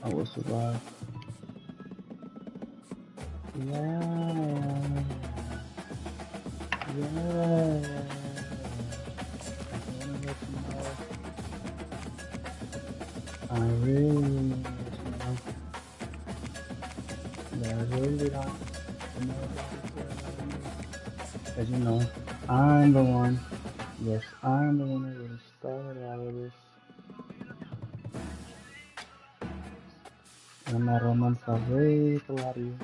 I will survive. Yeah. I really want to know. But I really don't know. As you know, I'm the one. Yes, I'm the one who really started all of this. No matter how much I raise a lot of you,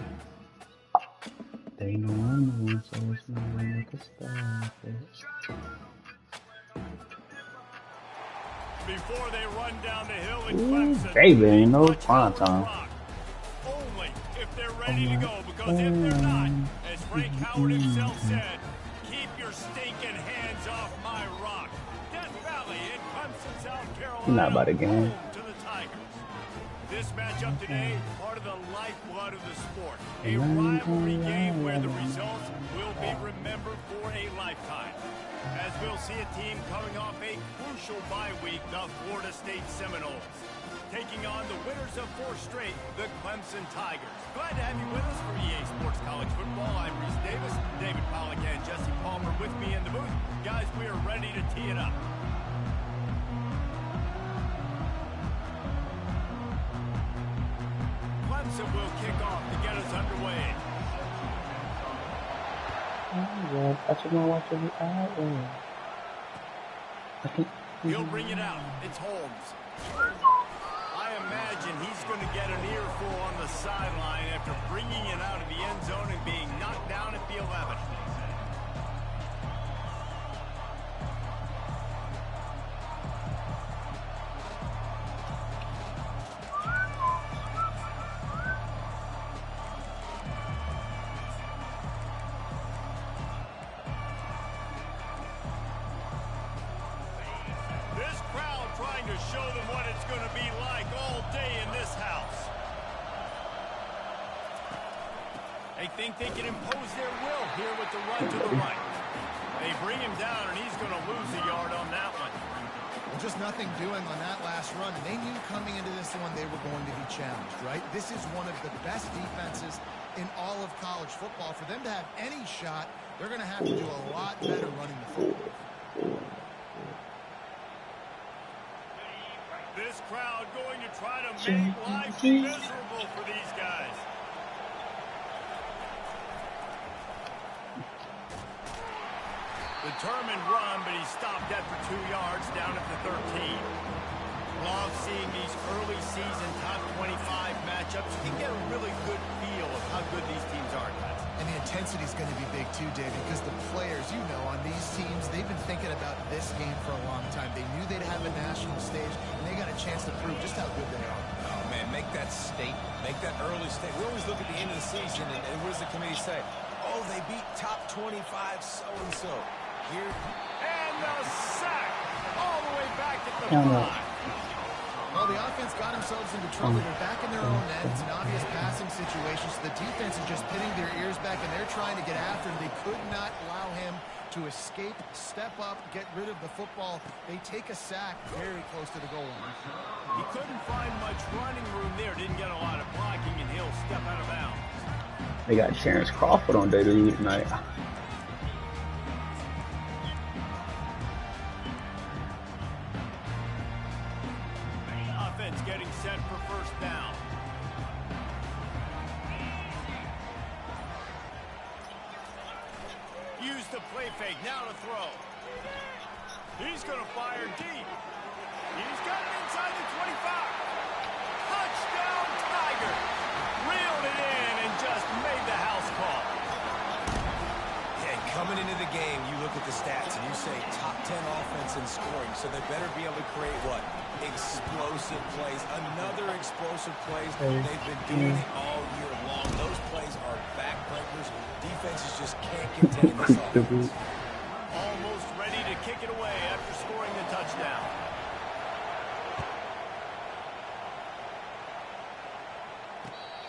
they know I'm the one, so it's not gonna make a stop. Before they run down the hill in Clemson, Clemson, baby, no prime time. Only if they're ready to go, because if they're not, as Frank Howard himself said, keep your stinking hands off my rock. Death Valley in Clemson, South Carolina, not about a game. home to the Tigers. This matchup today, part of the lifeblood of the sport. A rivalry game where the results will be remembered for a lifetime. As we'll see a team coming off a crucial bye week, the Florida State Seminoles, taking on the winners of 4 straight, the Clemson Tigers. Glad to have you with us for EA Sports College Football. I'm Reese Davis, David Pollack and Jesse Palmer with me in the booth. Guys, we are ready to tee it up. Clemson will kick off to get us underway. Oh, I should not watch every hour. He'll bring it out. It's Holmes. I imagine he's going to get an earful on the sideline after bringing it out of the end zone and being knocked down at the 11. To show them what it's going to be like all day in this house. They think they can impose their will here with the run to the right. They bring him down, and he's going to lose a yard on that one. Well, just nothing doing on that last run. They knew coming into this one they were going to be challenged, right? This is one of the best defenses in all of college football. For them to have any shot, they're going to have to do a lot better running the football. This crowd going to try to make life miserable for these guys. Determined run, but he stopped that for 2 yards down at the 13. Love seeing these early season top 25 matchups. You can get a really good feel of how good these teams are, guys. And the intensity is going to be big too, David, because the players, you know, on these teams, they've been thinking about this game for a long time. They knew they'd have a national stage, and they got a chance to prove just how good they are. Oh, man, make that statement. Make that early statement. We always look at the end of the season, and what does the committee say? Oh, they beat top 25 so-and-so. Here. And the sack all the way back at the 5. Well, the offense got themselves into trouble. They're back in their own end. It's an obvious passing situation, so the defense is just pinning their ears back, and they're trying to get after him. They could not allow him to escape, step up, get rid of the football. They take a sack very close to the goal line. He couldn't find much running room there. Didn't get a lot of blocking, and he'll step out of bounds. They got Terrence Crawford on WWE tonight. Getting set for first down. Use the play fake. Now to throw. He's going to fire deep. He's got it inside the 25. Touchdown, Tiger. Reeled it in and just made the house call. Yeah, coming into the game, you look at the stats and you say top 10 offense in scoring, so they better be able to create what? Explosive plays. Another explosive plays. They've been doing it all year long. Those plays are backbreakers. Defenses just can't contain this offense. Almost ready to kick it away after scoring the touchdown.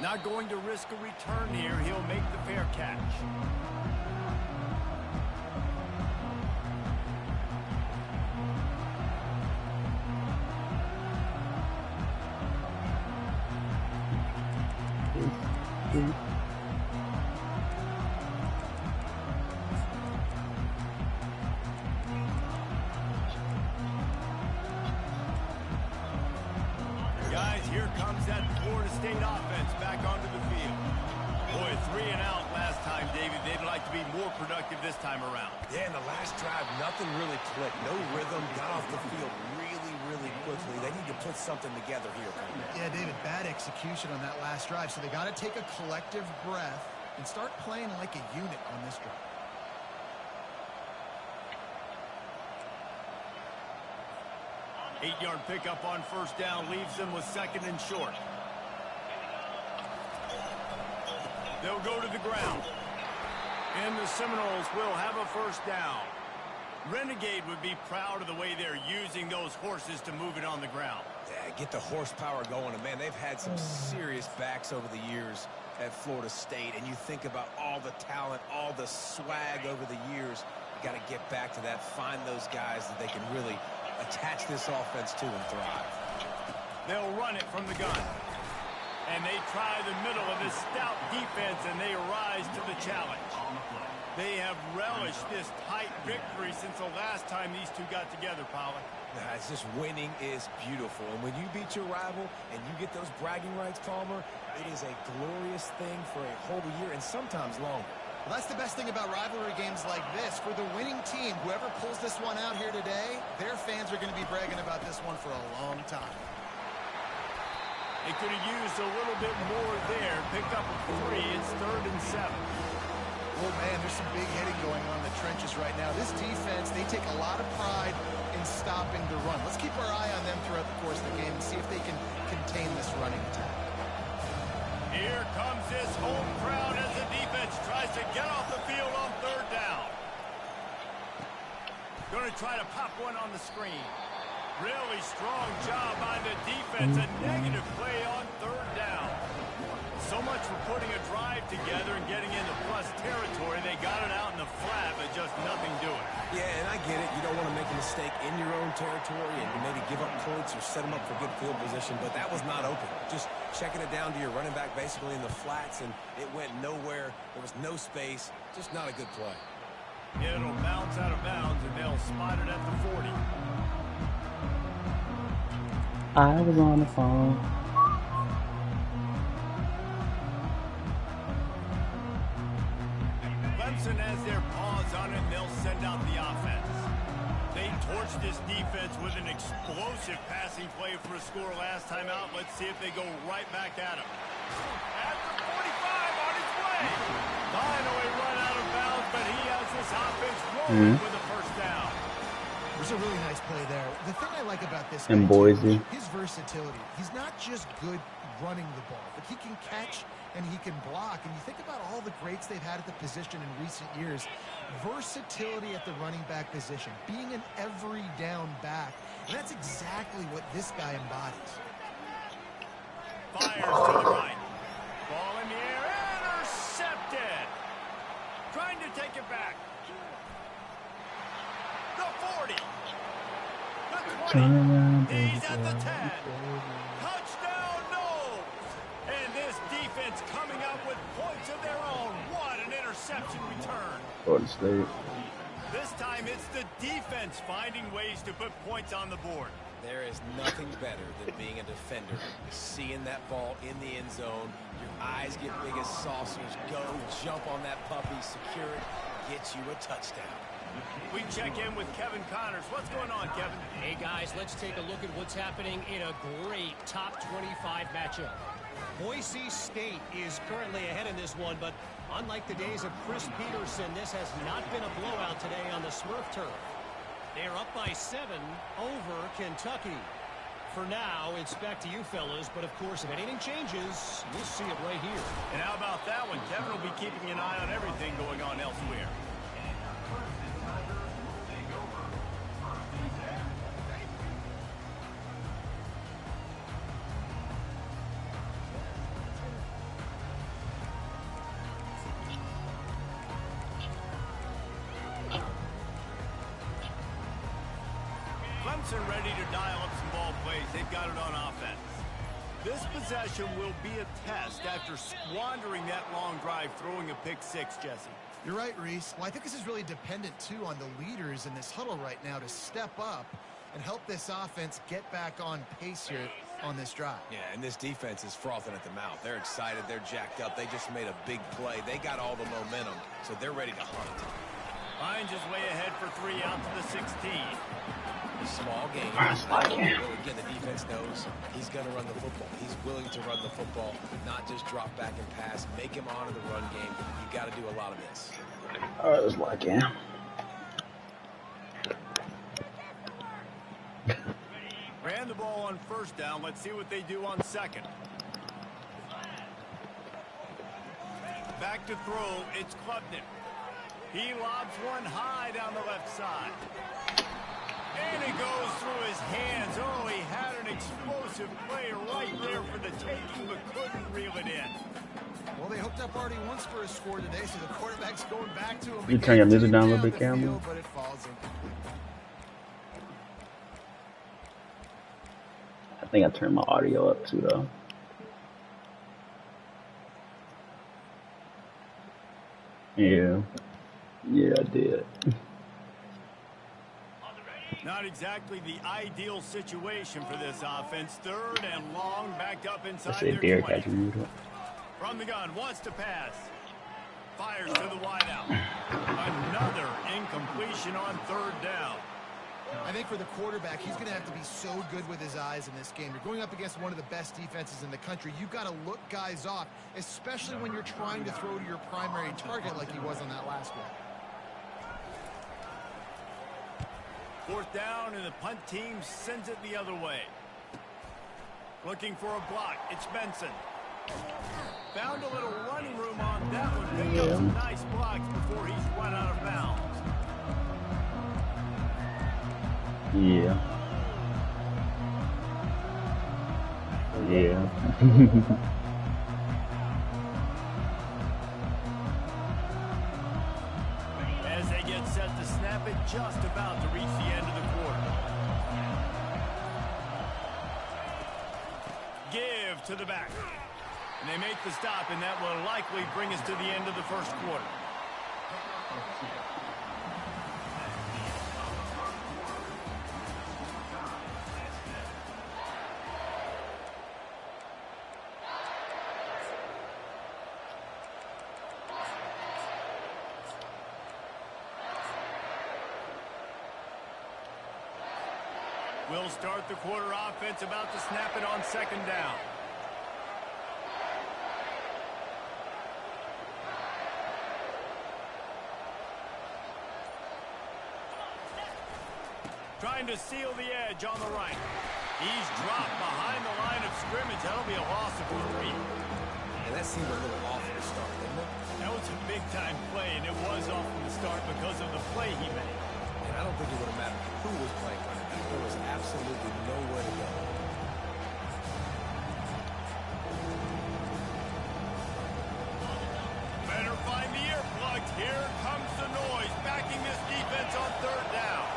Not going to risk a return here. He'll make the fair catch. Sweet. Guys, here comes that Florida State offense back onto the field. Boy, 3 and out last time, David. They'd like to be more productive this time around. Yeah, in the last drive, nothing really clicked. No rhythm, got off the field really quickly. They need to put something together here. Yeah, David, bad execution on that last drive. So they got to take a collective breath and start playing like a unit on this drive. Eight-yard pickup on first down leaves them with 2nd and short. They'll go to the ground. And the Seminoles will have a first down. Renegade would be proud of the way they're using those horses to move it on the ground. Yeah, get the horsepower going. And, man, they've had some serious backs over the years at Florida State. And you think about all the talent, all the swag over the years. You got to get back to that, find those guys that they can really attach this offense to and thrive. They'll run it from the gun. And they try the middle of this stout defense, and they rise to the challenge. They have relished this tight victory since the last time these two got together, Pollard. It's just winning is beautiful. And when you beat your rival and you get those bragging rights, Palmer, it is a glorious thing for a whole year and sometimes longer. Well, that's the best thing about rivalry games like this. For the winning team, whoever pulls this one out here today, their fans are going to be bragging about this one for a long time. They could have used a little bit more there. Picked up a 3. It's 3rd and 7. Oh, man, there's some big hitting going on in the trenches right now. This defense, they take a lot of pride in stopping the run. Let's keep our eye on them throughout the course of the game and see if they can contain this running attack. Here comes this home crowd as the defense tries to get off the field on 3rd down. Going to try to pop one on the screen. Really strong job by the defense. A negative play on 3rd down. So much for putting a drive together and getting into plus territory. They got it out in the flat, but just nothing doing. Yeah, and I get it. You don't want to make a mistake in your own territory and maybe give up points or set them up for good field position, but that was not open. Just checking it down to your running back basically in the flats, and it went nowhere. There was no space. Just not a good play. It'll bounce out of bounds, and they'll spot it at the 40. I was on the phone. Clemson has their paws on it, and they'll send out the offense. They torched this defense with an explosive passing play for a score last time out. Let's see if they go right back at him. At the 45 on his way. Finally run out of bounds, but he has this offense rolling with a first down. There's a really nice play there. The thing I like about this In guy, Boise. his versatility. He's not just good running the ball, but he can catch and he can block. And you think about all the greats they've had at the position in recent years. Versatility at the running back position, being an every down back. And that's exactly what this guy embodies. Fires to the right. Ball in the air. Intercepted. Trying to take it back. The 40. The 20. He's at the 10. Touchdown, no. And this defense coming up with points of their own. What an interception return. Florida State. This time it's the defense finding ways to put points on the board. There is nothing better than being a defender. Seeing that ball in the end zone, your eyes get big as saucers. Go, jump on that puppy, secure it, get you a touchdown. We check in with Kevin Connors. What's going on, Kevin? Hey, guys, let's take a look at what's happening in a great top 25 matchup. Boise State is currently ahead in this one, but unlike the days of Chris Peterson, this has not been a blowout today on the Smurf turf. They're up by 7 over Kentucky. For now, it's back to you fellas, but of course, if anything changes, we'll see it right here. And how about that one? Kevin will be keeping an eye on everything going on elsewhere. Clemson ready to dial up some ball plays. They've got it on offense. This possession will be a test after squandering that long drive, throwing a pick six, Jesse. You're right, Reese. Well, I think this is really dependent, too, on the leaders in this huddle right now to step up and help this offense get back on pace here on this drive. Yeah, and this defense is frothing at the mouth. They're excited. They're jacked up. They just made a big play. They got all the momentum, so they're ready to hunt. Hines is way ahead for 3 out to the 16. Small game. Well, again, the defense knows he's going to run the football. He's willing to run the football, not just drop back and pass. Make him honor the run game. You got to do a lot of this. I was like, yeah. Ran the ball on first down. Let's see what they do on second. Back to throw. It's Klubnik. He lobs one high down the left side. And it goes through his hands. Oh, he had an explosive play right there for the taking, but couldn't reel it in. Well, they hooked up already once for a score today, so the quarterback's going back to him. You turn your music down a little bit, Cameron. But it falls incomplete. I think I turned my audio up too, though. Yeah. Yeah, I did. Not exactly the ideal situation for this offense. 3rd and long, backed up inside their 20. From the gun, wants to pass. Fires to the wideout. Another incompletion on 3rd down. I think for the quarterback, he's going to have to be so good with his eyes in this game. You're going up against one of the best defenses in the country. You've got to look guys off, especially when you're trying to throw to your primary target like he was on that last one. 4th down, and the punt team sends it the other way. Looking for a block. It's Benson. Found a little running room on that one. Picked up some nice blocks before he's run out of bounds. Yeah. Yeah. As they get set to snap it, just about to reach the end of the quarter. Give to the back. And they make the stop, and that will likely bring us to the end of the first quarter. We'll start the quarter offense, about to snap it on 2nd down. Trying to seal the edge on the right. He's dropped behind the line of scrimmage. That'll be a loss of 3. And that seemed a little off at the start, didn't it? That was a big-time play, and it was off from the start because of the play he made. And I don't think it would have mattered who was playing running back. There was absolutely nowhere to go. Better find the earplugs. Here comes the noise, backing this defense on 3rd down.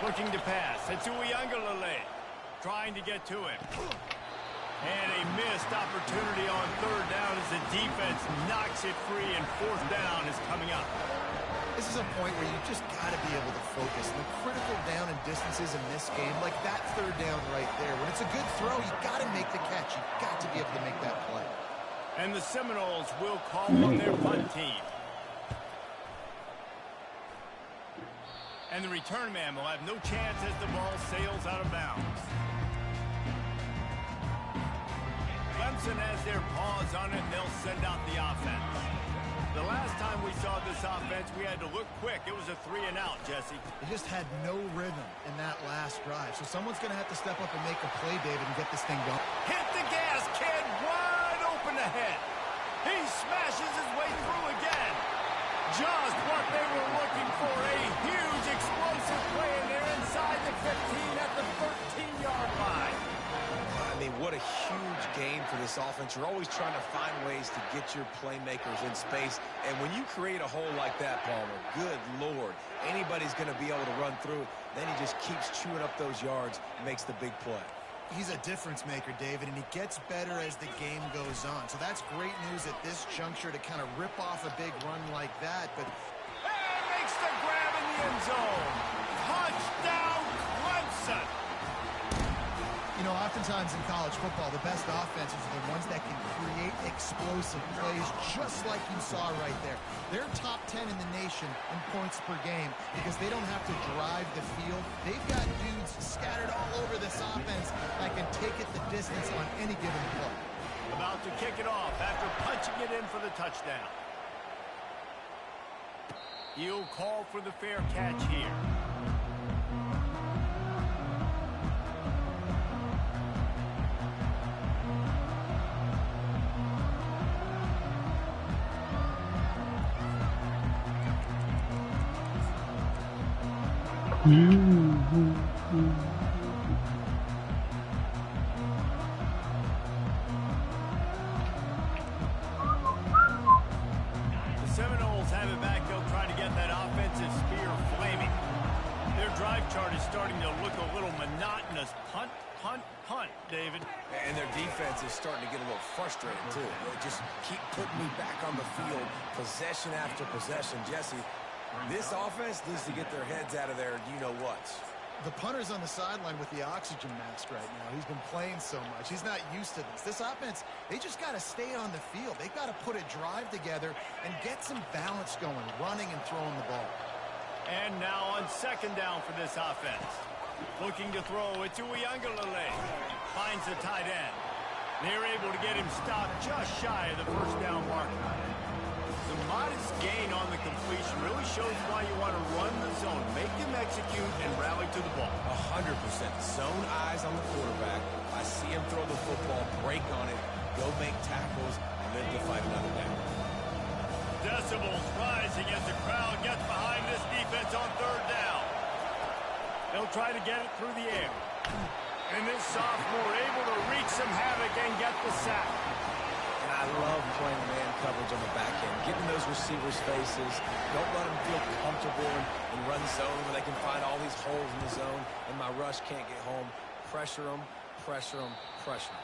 Looking to pass. It's Uiagalelei trying to get to him. And a missed opportunity on 3rd down as the defense knocks it free, and 4th down is coming up. This is a point where you just got to be able to focus. And the critical down and distances in this game, like that 3rd down right there, when it's a good throw, you got to make the catch. You got to be able to make that play. And the Seminoles will call on their punt team. And the return man will have no chance as the ball sails out of bounds. Clemson has their paws on it, and they'll send out the offense. The last time we saw this offense, we had to look quick. It was a 3-and-out, Jesse. They just had no rhythm in that last drive. So someone's going to have to step up and make a play, David, and get this thing going. Hit the gas, kid, wide open ahead. He smashes his way through again. Just what they were looking for, a huge explosive play, and they're inside the 15 at the 13-yard line. I mean, what a huge game for this offense. You're always trying to find ways to get your playmakers in space. And when you create a hole like that, Palmer, good Lord, anybody's going to be able to run through it. Then he just keeps chewing up those yards, makes the big play. He's a difference maker, David, and he gets better as the game goes on. So that's great news at this juncture to kind of rip off a big run like that. But And makes the grab in the end zone. Touchdown, Clemson. you know, oftentimes in college football, the best offenses are the ones that can create explosive plays, just like you saw right there. They're top 10 in the nation in points per game because they don't have to drive the field. They've got dudes scattered all over this offense that can take it the distance on any given play. About to kick it off after punching it in for the touchdown. He'll call for the fair catch here. The Seminoles have it back. They'll try to get that offensive spear flaming. Their drive chart is starting to look a little monotonous. Punt, punt, punt, David. And their defense is starting to get a little frustrated, too. They just keep putting me back on the field, possession after possession. Jesse, this offense needs to get their heads out of their you-know-whats. The punter's on the sideline with the oxygen mask right now. He's been playing so much. He's not used to this. This offense, they just got to stay on the field. They've got to put a drive together and get some balance going, running and throwing the ball. And now on second down for this offense. Looking to throw it to Uyangalele. Finds the tight end. They're able to get him stopped just shy of the first down marker. The modest gain on the completion really shows why you want to run the zone, make them execute, and rally to the ball. 100%. Zone eyes on the quarterback. I see him throw the football, break on it, go make tackles, live to fight another down. Decibels rising as the crowd gets behind this defense on third down. They'll try to get it through the air. And this sophomore able to wreak some havoc and get the sack. And I love playing man coverage on the back end, getting those receivers' faces. Don't let them feel comfortable and run zone where they can find all these holes in the zone and my rush can't get home. Pressure them, pressure them, pressure them.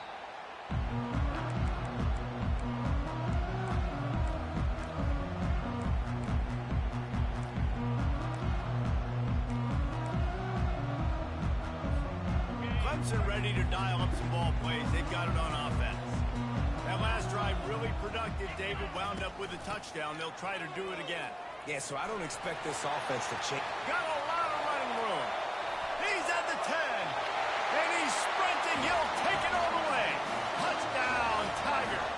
Clemson ready to dial up some ball plays. They've got it on offense. That last drive really productive. David wound up with a touchdown. They'll try to do it again. Yeah, so I don't expect this offense to change. Got a lot of running room. He's at the 10. And he's sprinting. He'll take it all the way. Touchdown, Tigers.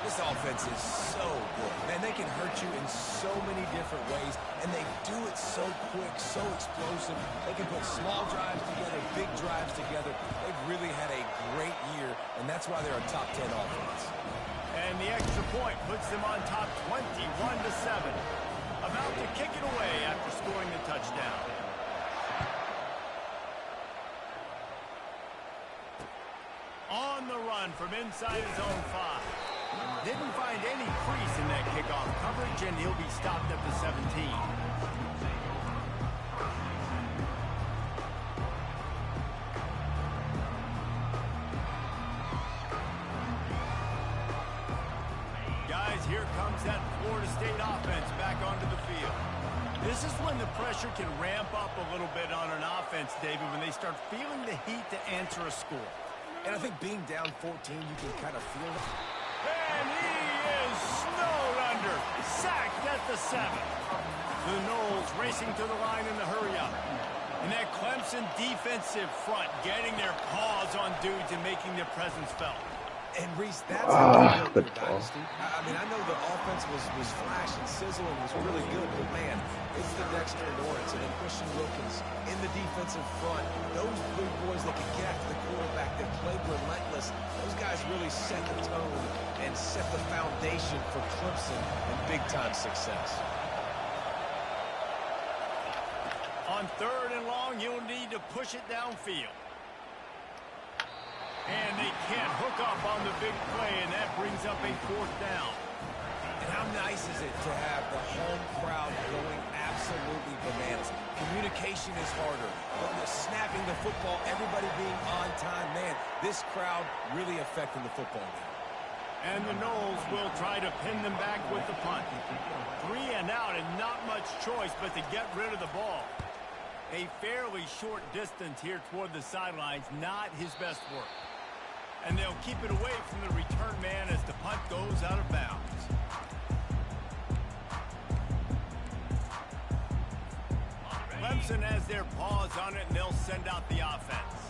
This offense is so good. Man, they can hurt you in so many different ways, and they do it so quick, so explosive. They can put small drives together, big drives together. They've really had a great year, and that's why they're a top 10 offense. And the extra point puts them on top 21-7. About to kick it away after scoring the touchdown. On the run from inside his own 5. Didn't find any crease in that kickoff coverage, and he'll be stopped at the 17. Guys, here comes that Florida State offense back onto the field. This is when the pressure can ramp up a little bit on an offense, David, when they start feeling the heat to answer a score. And I think being down 14, you can kind of feel it. And he is snowed under. Sacked at the 7. The Noles racing to the line in the hurry-up. And that Clemson defensive front getting their paws on dudes and making their presence felt. And Reese, that's how you build your dynasty. I mean, I know the offense was flash and sizzle and was really good, but man, it's the Dexter Lawrence and then Christian Wilkins in the defensive front. Those big boys that can get after the quarterback, that play relentless, those guys really set the tone and set the foundation for Clemson and big-time success. On third and long, you'll need to push it downfield. And they can't hook up on the big play, and that brings up a 4th down. And how nice is it to have the home crowd going absolutely absolutely bananas. Communication is harder. The snapping the football, everybody being on time. Man, this crowd really affecting the football game. And the Knowles will try to pin them back with the punt. 3 and out and not much choice but to get rid of the ball. A fairly short distance here toward the sidelines, not his best work. And they'll keep it away from the return man as the punt goes out of bounds. Clemson has their paws on it, and they'll send out the offense.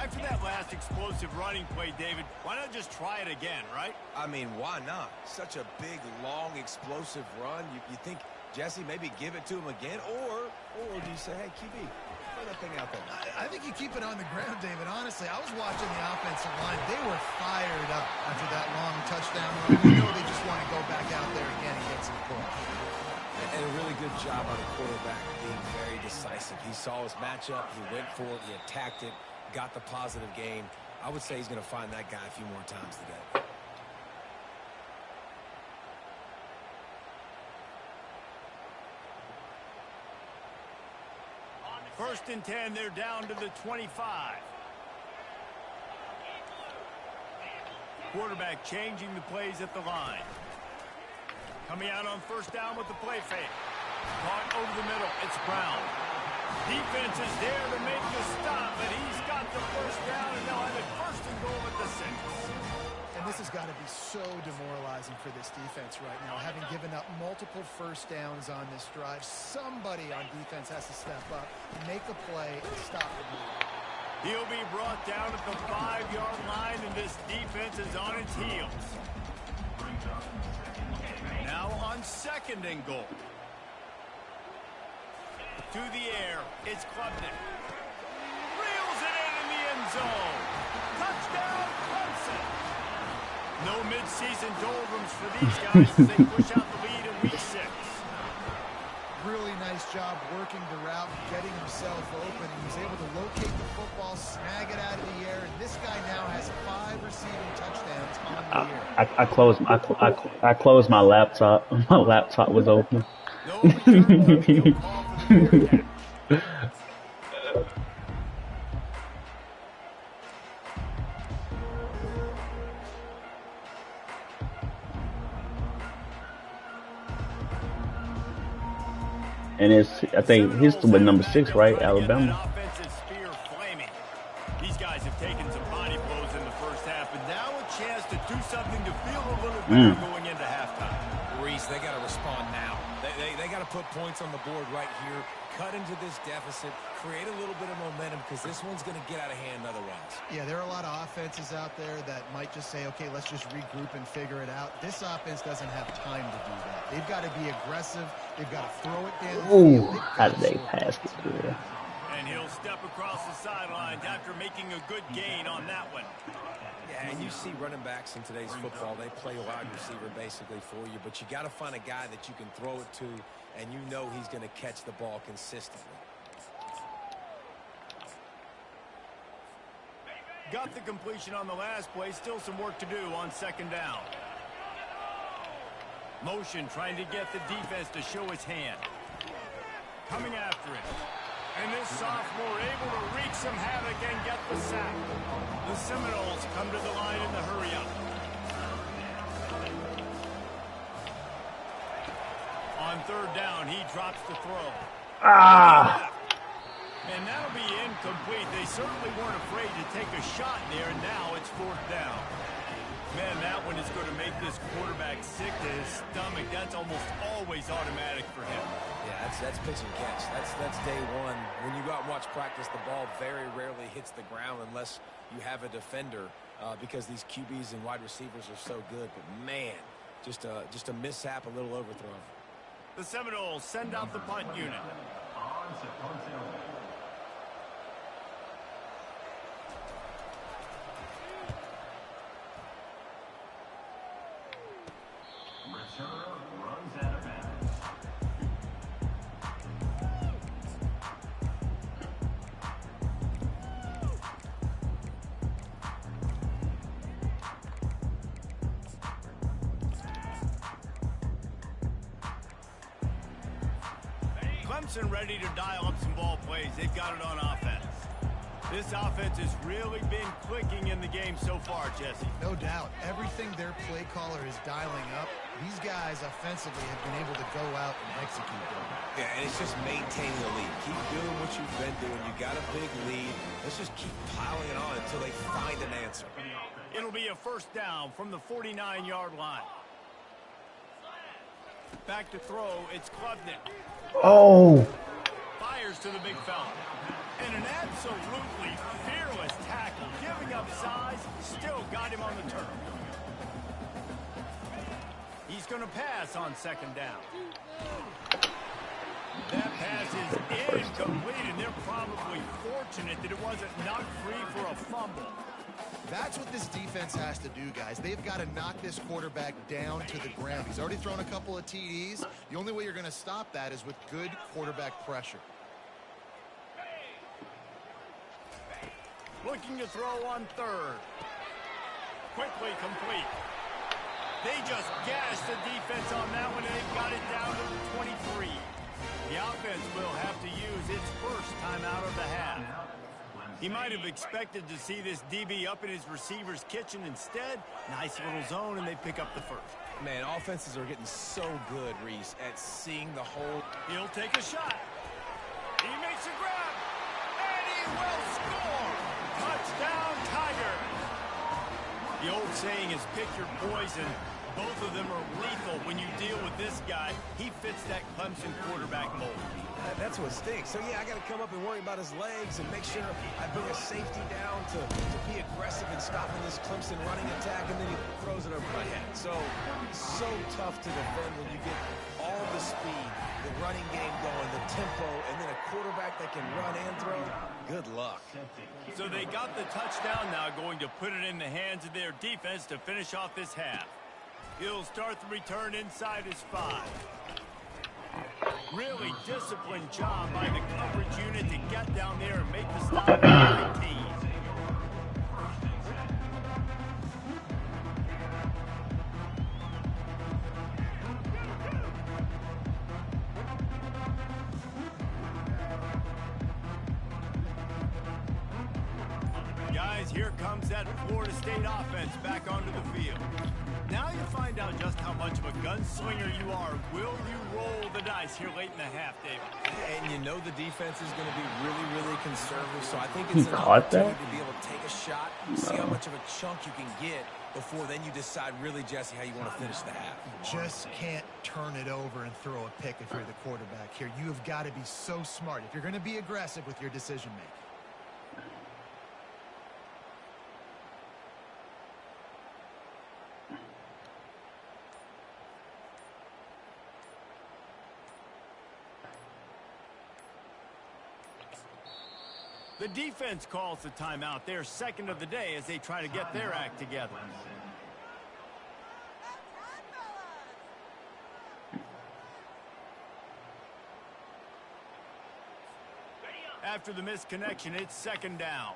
After that last explosive running play, David, why not just try it again, right? I mean, why not? Such a big, long, explosive run. You think, Jesse, maybe give it to him again? Or do you say, hey, QB, throw that thing out there? I think you keep it on the ground, David. Honestly, I was watching the offensive line. They were fired up after that long touchdown run. You know they just want to go back out there again and get some points. And a really good job on the quarterback being very decisive. He saw his matchup. He went for it. He attacked it. Got the positive gain. I would say he's going to find that guy a few more times today. First and 10, they're down to the 25. Quarterback changing the plays at the line. Coming out on first down with the play fake. Caught over the middle. It's Brown. Defense is there to make the stop, but he's got the first down, and they'll have it first and goal at the 6. And this has got to be so demoralizing for this defense right now. Having given up multiple first downs on this drive, somebody on defense has to step up, make a play, and stop the move. He'll be brought down at the 5-yard line, and this defense is on its heels. Now on second and goal. To the air, it's Klubnik. Reels it in the end zone. Touchdown, Clemson. No midseason doldrums for these guys as they push out the lead in Week 6. Really nice job working the route, getting himself open. He was able to locate the football, snag it out of the air, and this guy now has 5 receiving touchdowns on the year. I closed my laptop. My laptop was open. No return field call for the quarterback. And I think he's with number 6, right? Alabama. Offensive spear flaming. These guys have taken some body blows in the first half, and now a chance to do something to feel a little better going into halftime. Reese, they got to respond now. They got to put points on the board right here, cut into this deficit, create a little bit of momentum, because this one's going to get out of hand otherwise. Yeah, there are a lot of offenses out there that might just say, okay, let's just regroup and figure it out. This offense doesn't have time to do that. They've got to be aggressive. They've got to throw it down the field. How did they pass it through there? And he'll step across the sidelines after making a good gain on that one. Yeah, and you see running backs in today's football, they play a wide receiver basically for you, but you got to find a guy that you can throw it to, and you know he's going to catch the ball consistently. Got the completion on the last play. Still some work to do on second down. Motion trying to get the defense to show his hand. Coming after it. And this sophomore able to wreak some havoc and get the sack. The Seminoles come to the line in the hurry-up. On third down, he drops the throw. And that'll be incomplete. They certainly weren't afraid to take a shot there, and now it's fourth down. Man, that one is going to make this quarterback sick to his stomach. That's almost always automatic for him. Yeah, that's pitch and catch. That's day one. When you go out and watch practice, the ball very rarely hits the ground unless you have a defender because these QBs and wide receivers are so good. But, man, just a mishap, a little overthrown. The Seminoles send out the punt unit. Clemson ready to dial up some ball plays. They've got it on offense. This offense has really been clicking in the game so far, Jesse. No doubt. Everything their play caller is dialing up, these guys offensively have been able to go out and execute them. Yeah, and it's just maintaining the lead. Keep doing what you've been doing. You got a big lead. Let's just keep piling it on until they find an answer. It'll be a first down from the 49-yard line. Back to throw, it's Klubnik. Oh! Fires to the big fella. And an absolutely fearless tackle. Giving up size, still got him on the turf. He's going to pass on second down. That pass is incomplete, and they're probably fortunate that it wasn't knocked free for a fumble. That's what this defense has to do, guys. They've got to knock this quarterback down to the ground. He's already thrown a couple of TDs. The only way you're going to stop that is with good quarterback pressure. Looking to throw on third. Quickly complete. They just gashed the defense on that one, and they've got it down to the 23. The offense will have to use its first timeout of the half. He might have expected to see this DB up in his receiver's kitchen. Instead, nice little zone, and they pick up the first. Man, offenses are getting so good, Reese, at seeing the whole. He'll take a shot. He makes a grab, and he will score. Touchdown, Tigers. The old saying is pick your poison. Both of them are lethal when you deal with this guy. He fits that Clemson quarterback mold. That's what stinks. So, yeah, I got to come up and worry about his legs and make sure I bring a safety down to be aggressive in stopping this Clemson running attack, and then he throws it over my head. So tough to defend when you get all the speed, the running game going, the tempo, and then a quarterback that can run and throw. Good luck. So they got the touchdown now, going to put it in the hands of their defense to finish off this half. He'll start the return inside his 5. Really disciplined job by the coverage unit to get down there and make the stop at 19. Guys, here comes that Florida State offense back onto the field. Now you find out just how much of a gunslinger you are. Will you roll the dice here late in the half, David? And you know the defense is going to be really, really conservative, so I think it's an opportunity to be able to take a shot, see how much of a chunk you can get before then you decide really, Jesse, how you want to finish the half. Just can't turn it over and throw a pick if you're the quarterback here. You have got to be so smart if you're going to be aggressive with your decision-making. The defense calls the timeout. Their second of the day as they try to get their act together. After the missed connection, it's second down.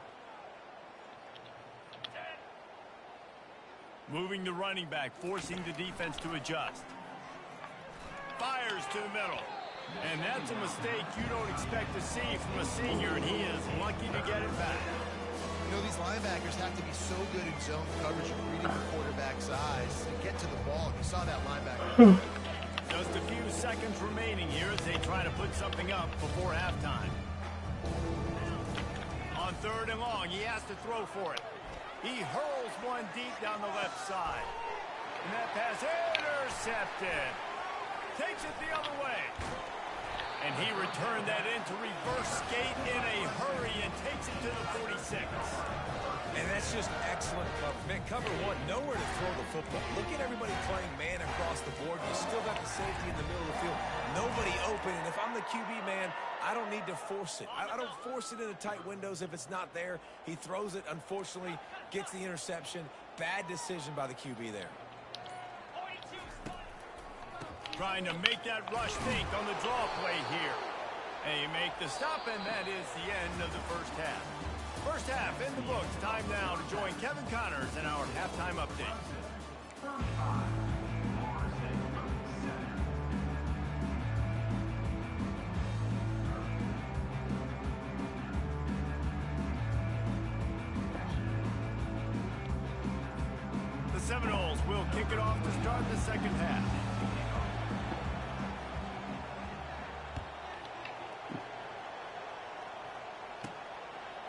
Moving the running back, forcing the defense to adjust. Fires to the middle. And that's a mistake you don't expect to see from a senior, and he is lucky to get it back. You know, these linebackers have to be so good in zone coverage and reading the quarterback's eyes to get to the ball. You saw that linebacker. Just a few seconds remaining here as they try to put something up before halftime. On third and long, he has to throw for it. He hurls one deep down the left side. And that pass intercepted. Takes it the other way. And he returned that in to reverse skate in a hurry and takes it to the 46. And that's just excellent cover. Man, cover one, nowhere to throw the football. Look at everybody playing man across the board. You still got the safety in the middle of the field. Nobody open. And if I'm the QB, man, I don't need to force it. I don't force it into tight windows if it's not there. He throws it, unfortunately, gets the interception. Bad decision by the QB there. Trying to make that rush think on the draw play here. They make the stop, and that is the end of the first half. First half in the books. Time now to join Kevin Connors in our halftime update. will kick it off to start the second half.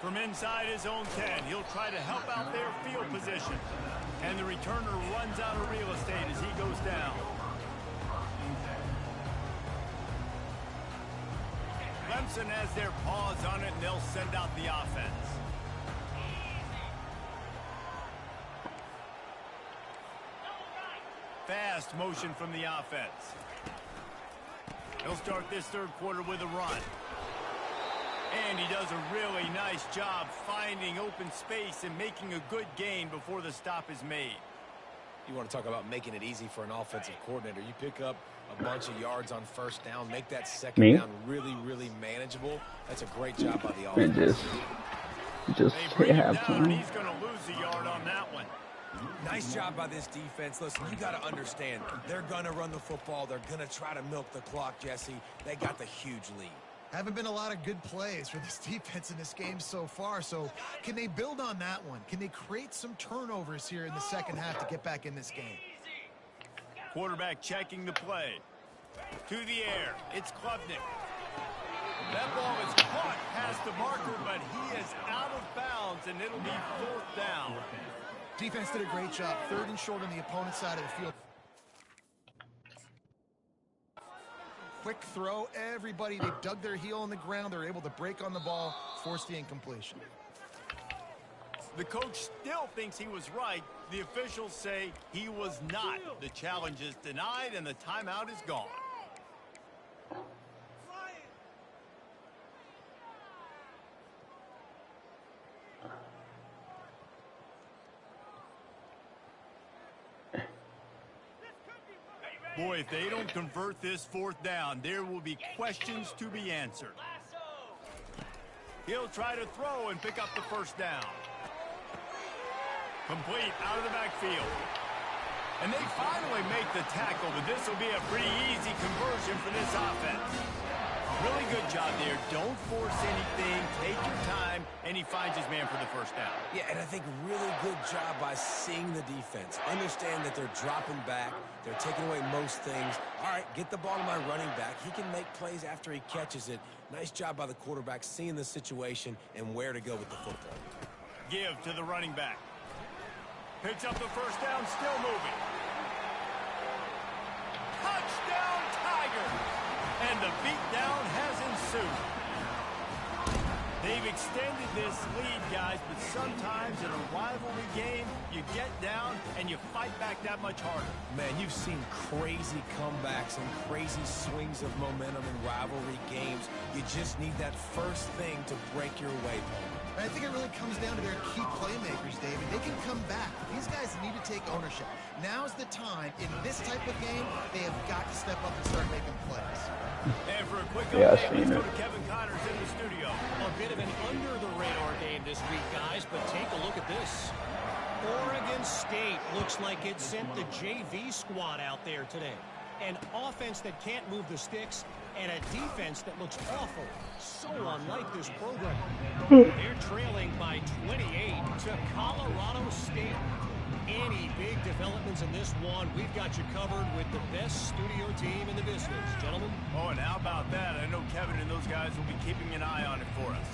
From inside his own 10, he'll try to help out their field position. And the returner runs out of real estate as he goes down. Clemson has their paws on it, and they'll send out the offense. Fast motion from the offense. He'll start this third quarter with a run. And he does a really nice job finding open space and making a good gain before the stop is made. You want to talk about making it easy for an offensive coordinator. You pick up a bunch of yards on first down, make that second down really, really manageable. That's a great job by the offense. Just hit halftime. He's going to lose a yard on that one. Nice job by this defense. Listen, you got to understand, they're going to run the football. They're going to try to milk the clock, Jesse. They got the huge lead. Haven't been a lot of good plays for this defense in this game so far, so can they build on that one? Can they create some turnovers here in the second half to get back in this game? Quarterback checking the play. To the air. It's Klubnik. That ball is caught past the marker, but he is out of bounds, and it'll be fourth down. Defense did a great job. Third and short on the opponent's side of the field. Quick throw. Everybody, they dug their heel on the ground. They're able to break on the ball, force the incompletion. The coach still thinks he was right. The officials say he was not. The challenge is denied, and the timeout is gone. Boy, if they don't convert this fourth down, there will be questions to be answered. He'll try to throw and pick up the first down. Complete out of the backfield. And they finally make the tackle, but this will be a pretty easy conversion for this offense. Really good job there. Don't force anything. Take your time. And he finds his man for the first down. Yeah, and I think really good job by seeing the defense. Understand that they're dropping back. They're taking away most things. All right, get the ball to my running back. He can make plays after he catches it. Nice job by the quarterback seeing the situation and where to go with the football. Give to the running back. Picks up the first down, still moving. Touchdown, Tigers! And the beatdown has ensued. They've extended this lead, guys, but sometimes in a rivalry game, you get down and you fight back that much harder. Man, you've seen crazy comebacks and crazy swings of momentum in rivalry games. You just need that first thing to break your way, Paul. I think it really comes down to their key playmakers, David. They can come back. These guys need to take ownership. Now's the time. In this type of game, they have got to step up and start making plays. And for a quick update, let's go to Kevin Connors in the studio. A bit of an under-the-radar game this week, guys, but take a look at this. Oregon State looks like it sent the JV squad out there today. An offense that can't move the sticks and a defense that looks awful. So unlike this program. They're trailing by 28 to Colorado State. Any big developments in this one, we've got you covered with the best studio team in the business, gentlemen. Oh, and how about that? I know Kevin and those guys will be keeping an eye on it for us.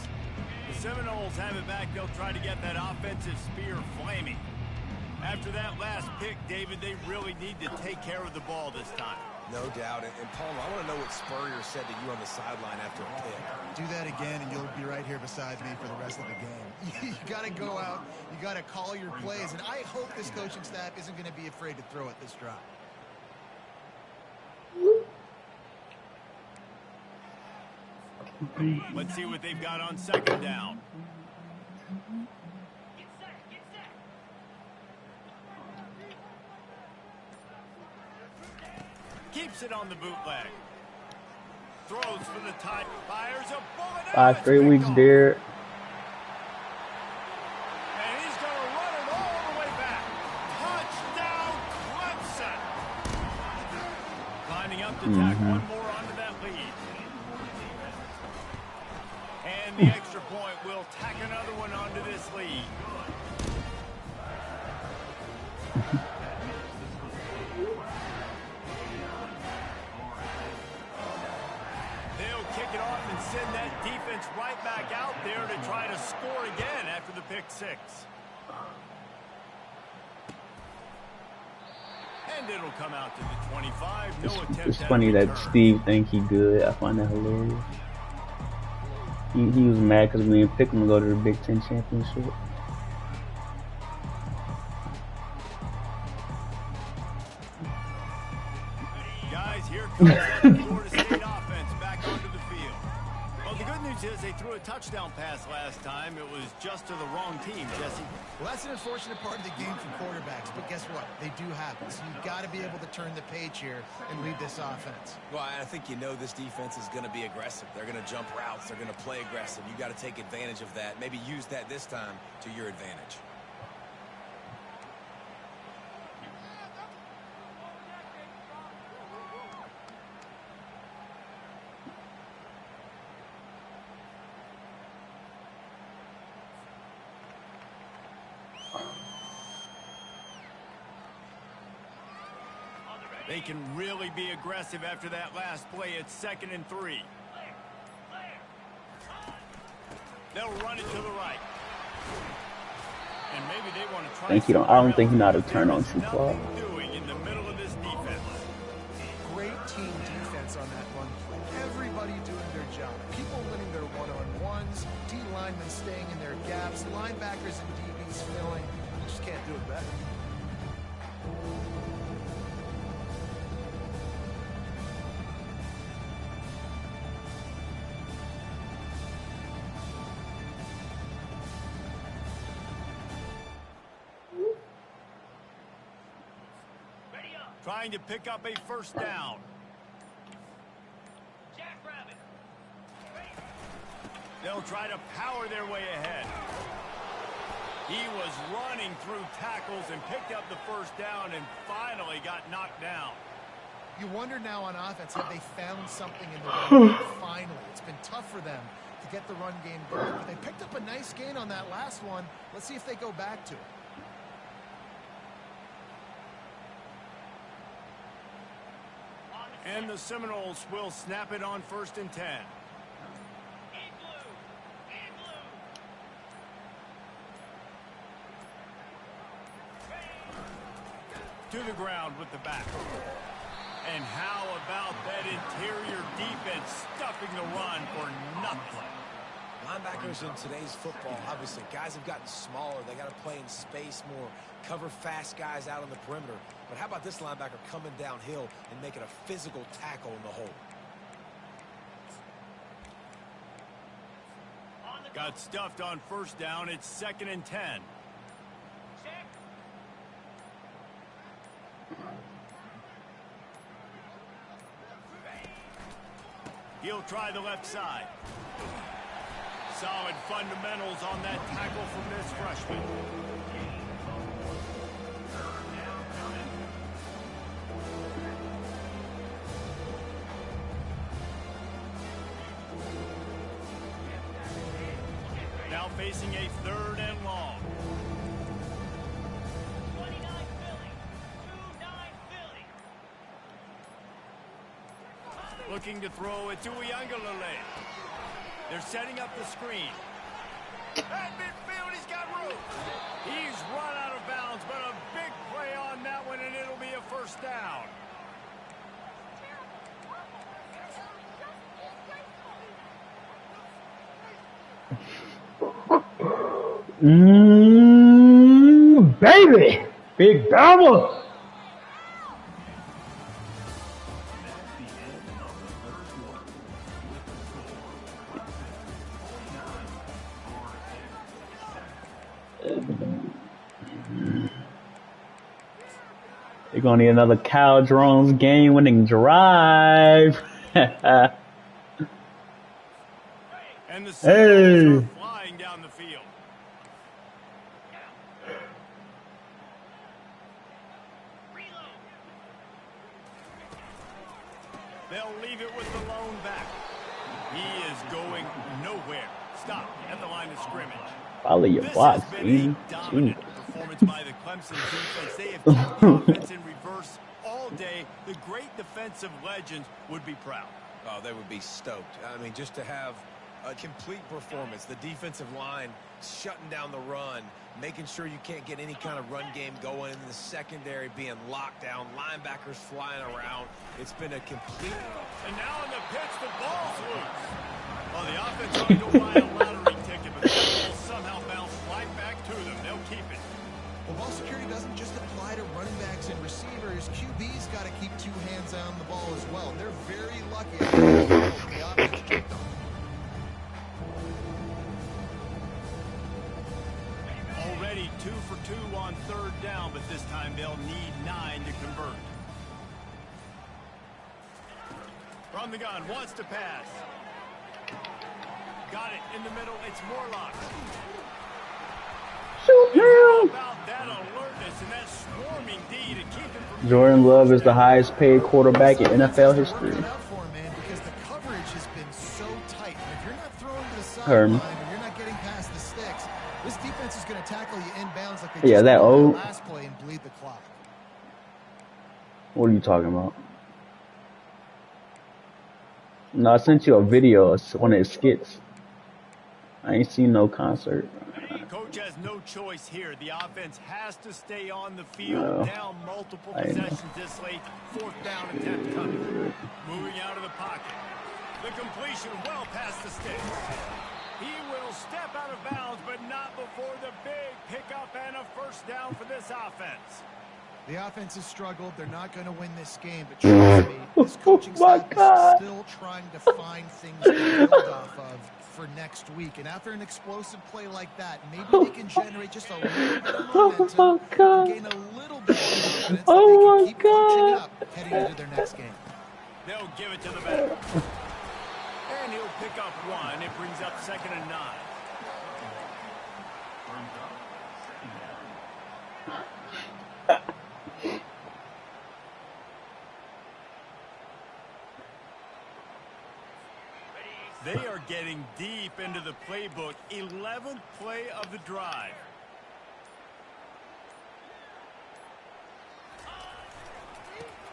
The Seminoles have it back. They'll try to get that offensive spear flaming. After that last pick, David, they really need to take care of the ball this time. No doubt. And Paul, I want to know what Spurrier said to you on the sideline after a pick. Do that again, and you'll be right here beside me for the rest of the game. You got to go out. You got to call your plays. And I hope this coaching staff isn't going to be afraid to throw at this drive. Let's see what they've got on second down. Keeps it on the bootleg. Throws for the tie. Fires a bullet. 5 straight weeks, Derek. And he's going to run it all the way back. Touchdown, Clemson. Lining up to tack one more onto that lead. And the extra point will tack another one onto this lead. score again after the pick six. And it'll come out to the 25. No attempt. It's funny that Steve think he good. I find that hilarious. He was mad because we didn't pick him to go to the Big Ten championship. Guys, here comes that Florida State offense back onto the field. Well, the good news is they threw a touchdown pass last time. It was just to the wrong team, Jesse. Well, that's an unfortunate part of the game for quarterbacks, but guess what? They do happen. So you've got to be able to turn the page here and lead this offense. Well, I think you know this defense is going to be aggressive. They're going to jump routes. They're going to play aggressive. You got to take advantage of that. Maybe use that this time to your advantage. They can really be aggressive after that last play. It's 2nd and 3. They'll run it to the right. And maybe they want to try. I don't think he know how to turn on too far. Doing in the middle of this defense. Great team defense on that run play. Everybody doing their job. People winning their one-on-ones. D linemen staying in their gaps. Linebackers and DBs filling. Just can't do it better. Trying to pick up a first down. They'll try to power their way ahead. He was running through tackles and picked up the first down and finally got knocked down. You wonder now on offense, have they found something in the run game finally? It's been tough for them to get the run game going, but they picked up a nice gain on that last one. Let's see if they go back to it. And the Seminoles will snap it on 1st and 10. To the ground with the back. And how about that interior defense stuffing the run for nothing? Linebackers in today's football, obviously, guys have gotten smaller. They got to play in space more, cover fast guys out on the perimeter. But how about this linebacker coming downhill and making a physical tackle in the hole? Got stuffed on 1st down. It's 2nd and 10. He'll try the left side. Solid fundamentals on that tackle from this freshman. Now facing a 3rd and long. 29 Philly. 2-9 Philly. Looking to throw it to Uiagalelei. They're setting up the screen. At midfield, he's got room. He's run out of bounds, but a big play on that one, and it'll be a first down. Baby! Big double! They're gonna need another Cal Drones game-winning drive. And the Seminoles are flying down the field. They'll leave it with the lone back. He is going nowhere. Stop at the line of scrimmage. Follow your box, dude. Dominant performance by the Clemson defense. They have kept the offense in reverse all day. The great defensive legends would be proud. Oh, they would be stoked. I mean, just to have A complete performance. The defensive line shutting down the run, making sure you can't get any kind of run game going in the secondary, being locked down, linebackers flying around. It's been a complete... And now in the pitch, the ball's loose. Well, the offense ought to go buy a lottery ticket, but that ball somehow bounced right back to them. They'll keep it. Well, ball security doesn't just apply to running backs and receivers. QB's got to keep 2 hands on the ball as well. They're very lucky the offense jumped on. Already 2 for 2 on 3rd down, but this time they'll need 9 to convert. From the gun, wants to pass. Got it in the middle. It's Morlock. Shoot him! About that alertness and that swarming D to keep him from... Jordan Love is the highest paid quarterback in NFL history. Because the coverage has been so tight. And if you're not throwing to the sideline or you're not getting past the sticks, this defense is going to tackle you inbounds like they just did on the last play and bleed the clock. What are you talking about? No, I sent you a video of one of his skits. I ain't seen no concert. Coach has no choice here. The offense has to stay on the field, down multiple possessions this late. 4th down attempt coming. Moving out of the pocket. The completion well past the sticks. He will step out of bounds, but not before the big pickup and a 1st down for this offense. The offense has struggled. They're not going to win this game, but trust me, this coaching staff is still trying to find things to build off of for next week. And after an explosive play like that, maybe they can generate just a little bit of momentum and gain a little bit of confidence that they can keep punching up heading into their next game. They'll give it to the back. And he'll pick up 1. It brings up 2nd and 9. They are getting deep into the playbook. 11th play of the drive.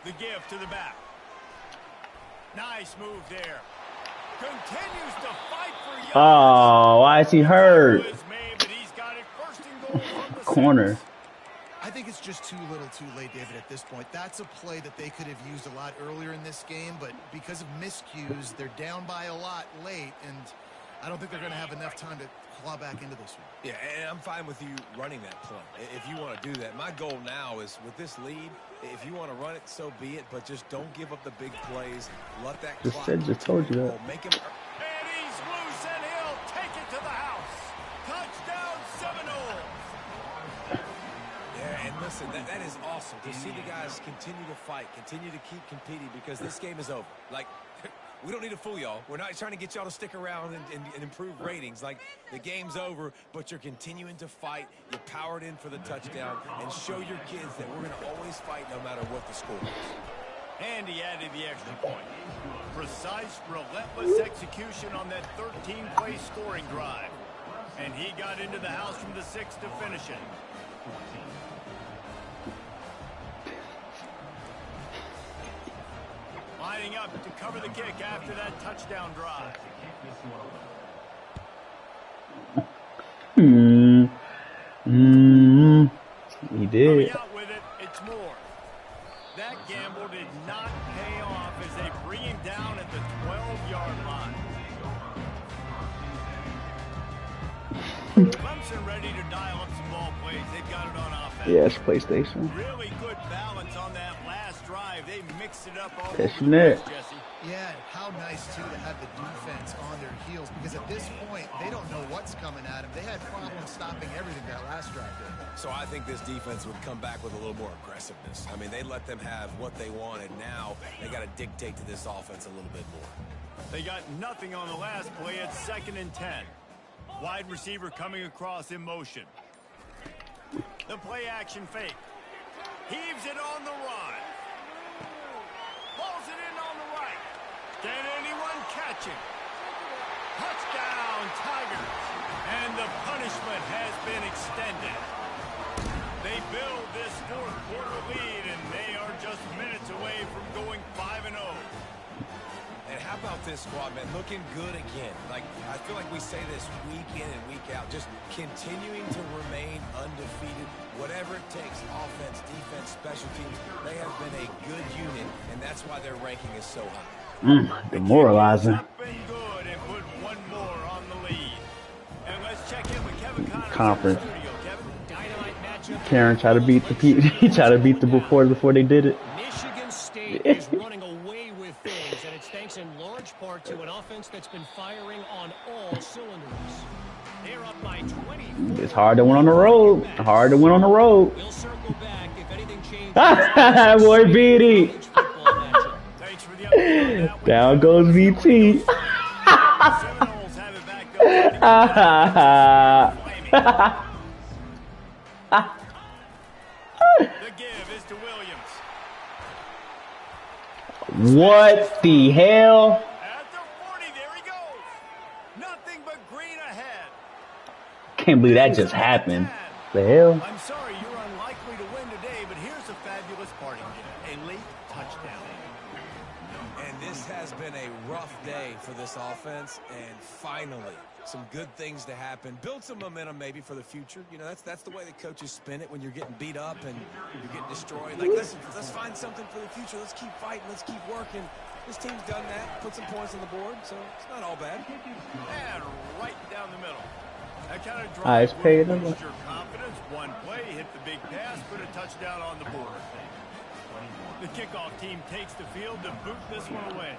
The give to the back. Nice move there. Continues to fight for yards. Oh, why is he hurt? Corner. I think it's just too little too late, David, at this point. That's a play that they could have used a lot earlier in this game, but because of miscues, they're down by a lot late, and I don't think they're going to have enough time to claw back into this one. Yeah, and I'm fine with you running that play if you want to do that. My goal now is with this lead, if you want to run it, so be it, but just don't give up the big plays. Let that clock just told you that. Make him... And he's loose, and he'll take it to the house. Touchdown, Seminoles. Yeah, and listen, that is awesome to see the guys continue to fight, continue to keep competing, because this game is over. Like, we don't need to fool y'all. We're not trying to get y'all to stick around and improve ratings. Like, the game's over, but you're continuing to fight. You powered in for the touchdown, and show your kids that we're going to always fight no matter what the score is. And he added the extra point. Precise, relentless execution on that 13-play scoring drive. And he got into the house from the 6 to finish it. Lining up to cover the kick after that touchdown drive. He did. Coming out with it, it's more. That gamble did not pay off as they bring him down at the 12-yard line. Clemson ready to dial up some ball plays. They've got it on offense. Yes, PlayStation. Really good balance on that last drive. They mixed it up all Yes, over the place, Jesse. Yeah, how nice, too, to have the defense on their heels, because at this point, they don't know what's coming at them. They had problems stopping everything that last drive did. So I think this defense would come back with a little more aggressiveness. I mean, they let them have what they wanted. Now they got to dictate to this offense a little bit more. They got nothing on the last play. It's 2nd and 10. Wide receiver coming across in motion. The play action fake. Heaves it on the run. Pulls it in on the right. Can anyone catch him? Touchdown, Tigers. And the punishment has been extended. They build this 4th quarter lead, and they are just minutes away from going 5-0. And how about this squad, man. Looking good again. Like, I feel like we say this week in and week out. Just continuing to remain undefeated. Whatever it takes, offense, defense, special teams, they have been a good unit, and that's why their ranking is so high. Demoralizing. Conference. Karen tried to beat the he tried to beat the before they did it. Michigan State is running away with things, and it's thanks in large part to an offense that's been firing on all cylinders. They're up by 20. It's hard to win on the road. Hard to win on the road. We'll circle back if anything changes. Boy, BD. Down goes VT. The give is to Williams. What the hell? At the 40, there he goes. Nothing but green ahead. Can't believe that just happened. The hell? I'm sorry you're unlikely to win today, but here's a fabulous parting gift. A late touchdown. And this has been a rough day for this offense, and finally, some good things to happen. Build some momentum maybe for the future. You know, that's the way the coaches spin it when you're getting beat up and you're getting destroyed. Like, listen, let's find something for the future. Let's keep fighting. Let's keep working. This team's done that. Put some points on the board, so it's not all bad. And right down the middle. That kind of Eyes drive paid will him. boost your confidence. One play, hit the big pass, put a touchdown on the board. The kickoff team takes the field to boot this one away.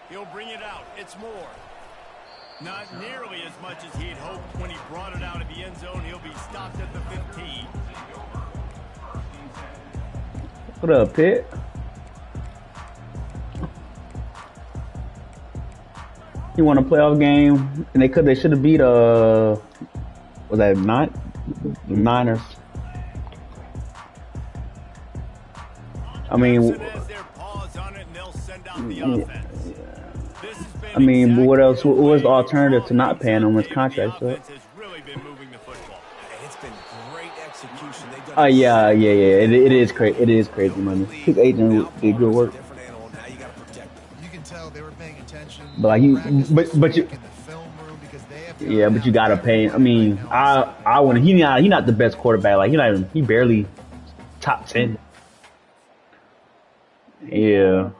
He'll bring it out. It's more. Not nearly as much as he'd hoped when he brought it out of the end zone. He'll be stopped at the 15. What up, Pitt? You won a playoff game, and they should have beat was that not the Niners? I mean, I mean, but what else? What was the alternative to not paying him his contract? So? It's been great execution. Oh yeah. It is crazy. It is crazy money. His agent did good work. You can tell they were paying attention. But like you, but you. Yeah, but you gotta pay. I mean, I want. He not the best quarterback. Like he barely top 10. Yeah.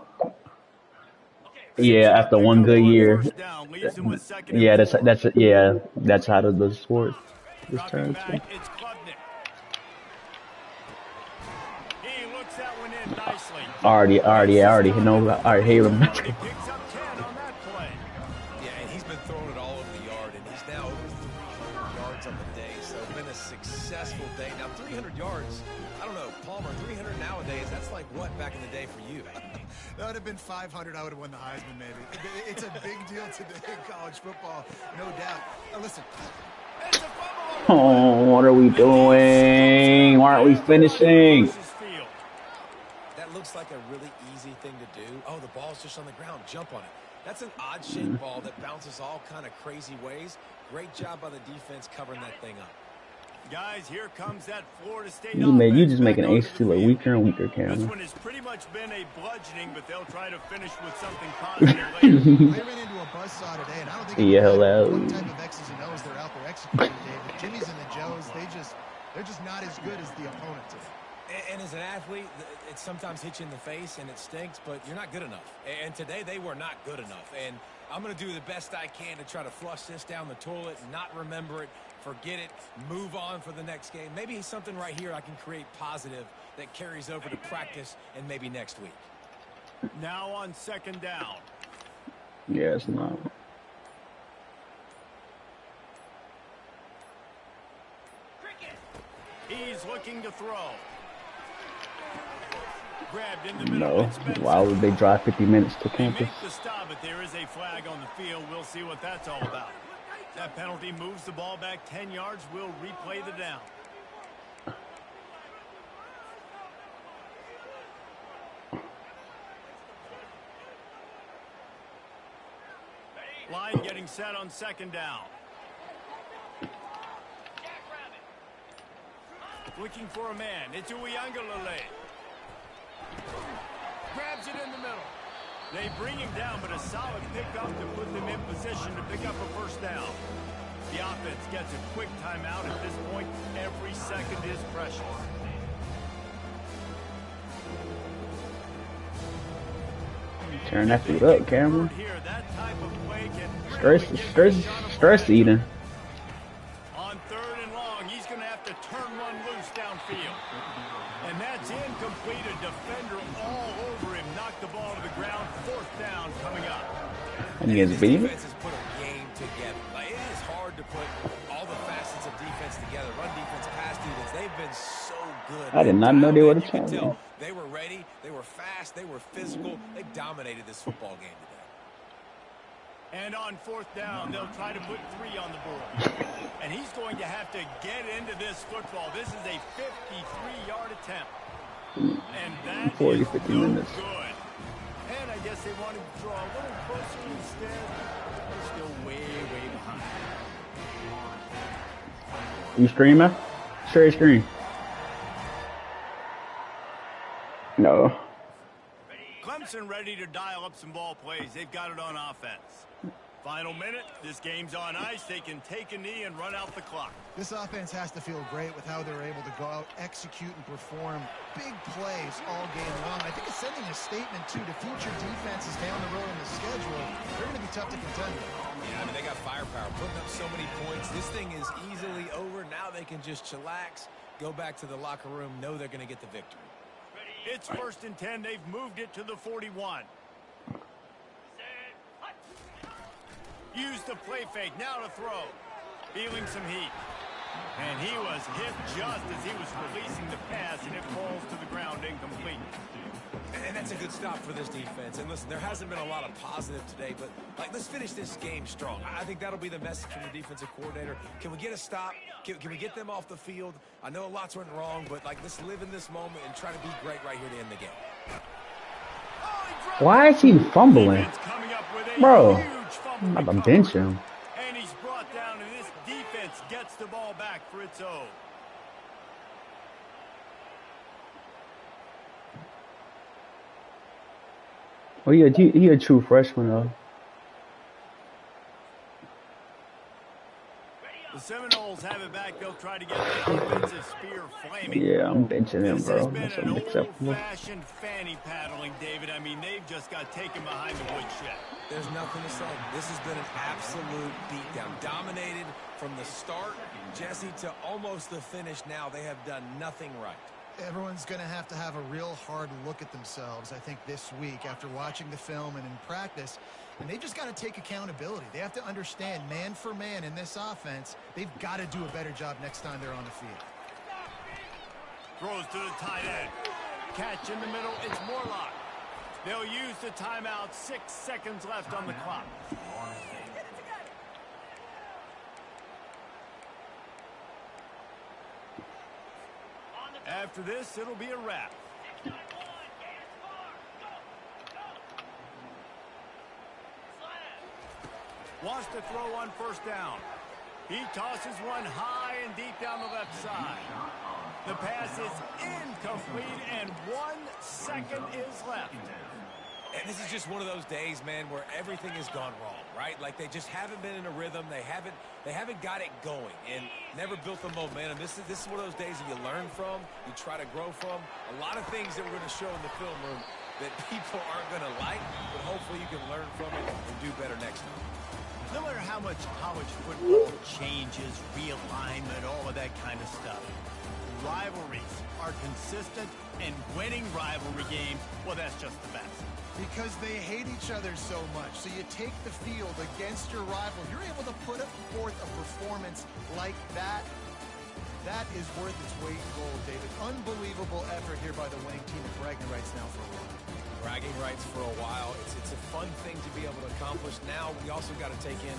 Yeah, after one good year. Yeah, that's how the sports this turns. Already know. Already hate him. Yeah, and he's been throwing it all over the yard, and he's now over 300 yards on the day. So it's been a successful day. Now 300 yards. I don't know, Palmer. 300 nowadays. That's like what back in the day for you? That would have been 500. I would have won the Heisman, maybe. It's a big deal today in college football, no doubt. Now, listen. Oh, what are we doing? Why aren't we finishing? That looks like a really easy thing to do. Oh, the ball's just on the ground. Jump on it. That's an odd-shaped ball that bounces all kind of crazy ways. Great job by the defense covering that thing up. Guys, here comes that Florida State. You just making ACC look weaker and weaker, Cameron. This one has pretty much been a bludgeoning, but they'll try to finish with something positive later. They ran into a buzzsaw today, and I don't think what type of X's and O's they're out there executing, David. Jimmy's and the Joes, they're just not as good as the opponent today. And as an athlete, it sometimes hits you in the face and it stinks, but you're not good enough. And today they were not good enough. And I'm going to do the best I can to try to flush this down the toilet, not remember it, forget it, move on for the next game. Maybe something right here I can create positive that carries over to practice and maybe next week. Now on second down. Yeah, it's not. He's looking to throw. Grabbed in the middle. No. Why would they drive 50 minutes to campus? The stop, but there is a flag on the field. We'll see what that's all about. That penalty moves the ball back 10 yards. We'll replay the down. Line getting set on second down. looking for a man. It's Uyangalele. Grabs it in the middle. They bring him down, but a solid pickup to put them in position to pick up a first down. The offense gets a quick timeout. At this point, every second is precious. Turn that food up, Cameron. Stress eating. On 3rd and long, he's going to have to turn one loose downfield. And that's incomplete. A defender all over him. Knocked the ball to the ground. 4th down coming up. And he gets beat. Defense has put a game together. Like, it is hard to put all the facets of defense together. Run defense, pass defense. They've been so good. I did not know they were the champion. They were ready. They were fast. They were physical. They dominated this football game today. And on 4th down, they'll try to put 3 on the board. And he's going to have to get into this football. This is a 53-yard attempt. And that 40, is 50 no minutes. good. And I guess they wanted to draw a little closer instead. They're still way, way behind. You streaming? Share your screen. No. Clemson ready to dial up some ball plays. They've got it on offense. Final minute. This game's on ice. They can take a knee and run out the clock. This offense has to feel great with how they're able to go out, execute, and perform big plays all game long. I think it's sending a statement, too, to future defenses down the road in the schedule. They're going to be tough to contend with. Yeah, I mean, they got firepower, putting up so many points. This thing is easily over. Now they can just chillax, go back to the locker room, know they're going to get the victory. It's 1st and 10. They've moved it to the 41. Use the play fake. Now to throw. Feeling some heat. And he was hit just as he was releasing the pass, and it falls to the ground incomplete. And that's a good stop for this defense. And listen, there hasn't been a lot of positive today, but let's finish this game strong. I think that'll be the message from the defensive coordinator. Can we get a stop? Can we get them off the field? I know a lot's went wrong, but let's live in this moment and try to be great right here to end the game. Why is he fumbling? Bro, I'm about to bench him. And he's brought down, and this defense gets the ball back for its own. Oh, he a true freshman, though. The Seminoles have it back. They'll try to get the offensive spear flaming. Yeah, I'm benching him, bro. This has That's been an unacceptable. old-fashioned fanny paddling, David. I mean, they've just got taken behind the woodshed. There's nothing to say. This has been an absolute beatdown. Dominated from the start, Jesse, to almost the finish now. They have done nothing right. Everyone's going to have a real hard look at themselves, I think, this week after watching the film and in practice. And they've just got to take accountability. They have to understand, man for man in this offense, they've got to do a better job next time they're on the field. Throws to the tight end. Catch in the middle. It's Morlock. They'll use the timeout. 6 seconds left on the clock. After this, it'll be a wrap. Wants to throw on 1st down. He tosses one high and deep down the left side. The pass is incomplete, and 1 second is left. And this is just one of those days, man, where everything has gone wrong, right? Like they just haven't been in a rhythm. They haven't got it going and never built the momentum. This is one of those days that you learn from, you try to grow from. A lot of things that we're going to show in the film room that people aren't going to like, but hopefully you can learn from it and do better next time. No matter how much college football changes, realignment, all of that kind of stuff, rivalries are consistent, and winning rivalry games, well, that's just the best. Because they hate each other so much. So you take the field against your rival. You're able to put forth a performance like that. That is worth its weight in gold, David. Unbelievable effort here by the winning team of bragging rights now for a while. Bragging rights for a while. It's a fun thing to be able to accomplish. Now we also got to take in